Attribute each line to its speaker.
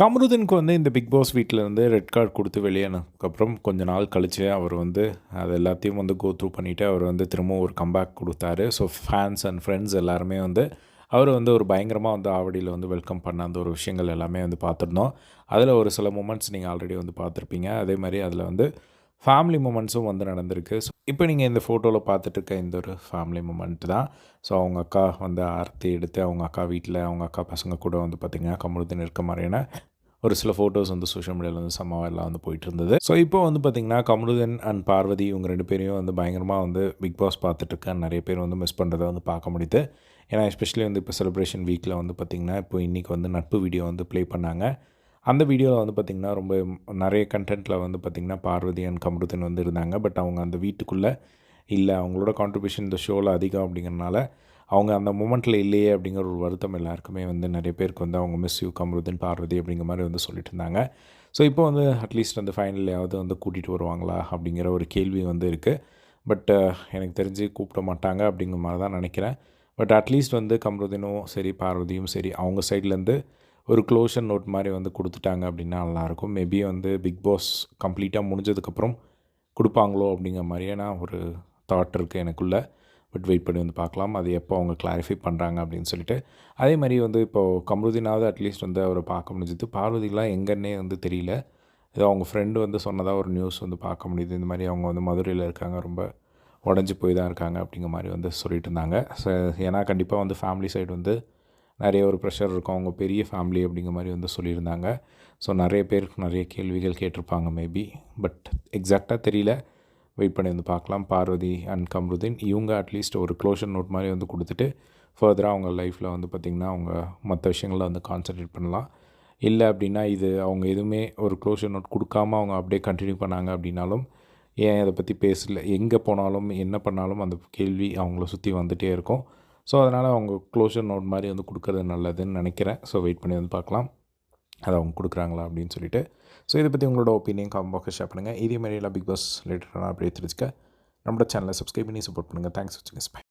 Speaker 1: கமருதீனுக்கு வந்து இந்த big pass வீட்டில் வந்து ரெட் கார்டு கொடுத்து வெளியேனதுக்கப்புறம் கொஞ்ச நாள் கழித்து அவர் வந்து அது எல்லாத்தையும் வந்து கோ த்ரூ பண்ணிவிட்டு அவர் வந்து திரும்பவும் ஒரு கம்பேக் கொடுத்தாரு. ஸோ ஃபேன்ஸ் அண்ட் ஃப்ரெண்ட்ஸ் எல்லாருமே வந்து அவர் வந்து ஒரு பயங்கரமாக வந்து ஆவடியில் வந்து வெல்கம் பண்ண அந்த ஒரு விஷயங்கள் எல்லாமே வந்து பார்த்துருந்தோம். அதில் ஒரு சில மூமெண்ட்ஸ் நீங்கள் ஆல்ரெடி வந்து பார்த்துருப்பீங்க. அதே மாதிரி அதில் வந்து ஃபேமிலி மூமெண்ட்ஸும் வந்து நடந்திருக்கு. ஸோ இப்போ நீங்கள் இந்த ஃபோட்டோவில் பார்த்துட்டு இருக்க இந்த ஒரு ஃபேமிலி மூமெண்ட் தான். ஸோ அவங்க அக்கா வந்து ஆரத்தி எடுத்து அவங்க அக்கா வீட்டில் அவங்க அக்கா பசங்க கூட வந்து பார்த்திங்கன்னா கமருதீன் இருக்க மாதிரியான ஒரு சில ஃபோட்டோஸ் வந்து சோஷியல் மீடியாவில் வந்து எல்லாம் வந்து போயிட்டு இருந்தது. ஸோ இப்போ வந்து பார்த்திங்கன்னா கமருதீன் அண்ட் பார்வதி இவங்க 2 பேரையும் வந்து பயங்கரமாக வந்து பிக் பாஸ் பார்த்துட்ருக்க நிறைய பேர் வந்து மிஸ் பண்ணுறதை வந்து பார்க்க முடியுது. ஏன்னா எஸ்பெஷலி வந்து இப்போ செலிப்ரேஷன் வீக்கில் வந்து பார்த்திங்கன்னா இப்போ இன்றைக்கி வந்து நட்பு வீடியோ வந்து ப்ளே பண்ணாங்க. அந்த வீடியோவில் வந்து பார்த்திங்கன்னா ரொம்ப நிறைய கண்டென்ட்டில் வந்து பார்த்திங்கன்னா பார்வதி அண்ட் கமருதீன் வந்து இருந்தாங்க. பட் அவங்க அந்த வீட்டுக்குள்ளே இல்லை, அவங்களோட கான்ட்ரிபியூஷன் இந்த ஷோவில் அதிகம் அப்படிங்கிறனால அவங்க அந்த மூமெண்ட்டில் இல்லையே அப்படிங்கிற ஒரு வருத்தம் எல்லாருக்குமே வந்து நிறைய பேருக்கு வந்து அவங்க மிஸ் யூ கமருதீன் பார்வதி அப்படிங்கிற மாதிரி வந்து சொல்லிட்டு இருந்தாங்க. ஸோ இப்போ வந்து அட்லீஸ்ட் அந்த ஃபைனல்லையாவது வந்து கூட்டிகிட்டு வருவாங்களா அப்படிங்கிற ஒரு கேள்வி வந்து இருக்குது. பட் எனக்கு தெரிஞ்சு கூப்பிட மாட்டாங்க அப்படிங்கிற மாதிரி தான் நினைக்கிறேன். பட் அட்லீஸ்ட் வந்து கமருதீனும் சரி பார்வதியும் சரி அவங்க சைட்லேருந்து ஒரு க்ளோஷர் நோட் மாதிரி வந்து கொடுத்துட்டாங்க அப்படின்னா நல்லாயிருக்கும். மேபி வந்து பிக் பாஸ் கம்ப்ளீட்டாக முடிஞ்சதுக்கப்புறம் கொடுப்பாங்களோ அப்படிங்கிற மாதிரியான ஒரு தாட் இருக்குது எனக்குள்ளே. பட் வெயிட் பண்ணி வந்து பார்க்கலாம் அது எப்போ அவங்க கிளாரிஃபை பண்ணுறாங்க அப்படின்னு சொல்லிட்டு. அதே மாதிரி வந்து இப்போது கமருதீனாவது அட்லீஸ்ட் வந்து அவரை பார்க்க முடிஞ்சது. பார்வதிலாம் எங்கன்னே வந்து தெரியல. ஏதோ அவங்க ஃப்ரெண்டு வந்து சொன்னதாக ஒரு நியூஸ் வந்து பார்க்க முடியுது. இந்த மாதிரி அவங்க வந்து மதுரையில் இருக்காங்க, ரொம்ப உடஞ்சி போய் தான் இருக்காங்க அப்படிங்கிற மாதிரி வந்து சொல்லிட்டு இருந்தாங்க. ஸோ ஏன்னா கண்டிப்பாக வந்து ஃபேமிலி சைடு வந்து நிறைய ஒரு ப்ரெஷர் இருக்கும். அவங்க பெரிய ஃபேமிலி அப்படிங்கிற மாதிரி வந்து சொல்லியிருந்தாங்க. ஸோ நிறைய பேர் நிறைய கேள்விகள் கேட்டிருப்பாங்க மேபி. பட் எக்ஸாக்டாக தெரியல. வெயிட் பண்ணி வந்து பார்க்கலாம். பார்வதி அண்ட் கமருதீன் இவங்க அட்லீஸ்ட் ஒரு க்ளோஷர் நோட் மாதிரி வந்து கொடுத்துட்டு ஃபர்தராக அவங்க லைஃப்பில் வந்து பார்த்திங்கன்னா அவங்க மற்ற விஷயங்களில் வந்து கான்சன்ட்ரேட் பண்ணலாம். இல்லை அப்படின்னா இது அவங்க எதுவுமே ஒரு க்ளோஷர் நோட் கொடுக்காமல் அவங்க அப்படியே கண்டினியூ பண்ணாங்க அப்படின்னாலும் ஏன் அதை பற்றி பேசல, எங்கே போனாலும் என்ன பண்ணாலும் அந்த கேள்வி அவங்கள சுற்றி வந்துகிட்டே இருக்கும். ஸோ அதனால் அவங்க க்ளோஷர் நோட் மாதிரி வந்து கொடுக்குறது நல்லதுன்னு நினைக்கிறேன். ஸோ வெயிட் பண்ணி வந்து பார்க்கலாம் அதை அவங்க கொடுக்குறாங்களா அப்படின்னு சொல்லிட்டு. ஸோ இதை பற்றி உங்களோட ஒப்பீனியன் காமெண்ட் பாக்ஸில் ஷேர் பண்ணுங்கள். இதே மாதிரி எல்லாம் பிக் பாஸ் ரிலேட்டடான அப்படியே தெரிஞ்சுக்க நம்மளோட சேனலை சப்ஸ்கிரைப் பண்ணி சப்போர்ட் பண்ணுங்கள். தேங்க்ஸ் ஃபார் வாட்சிங். பை.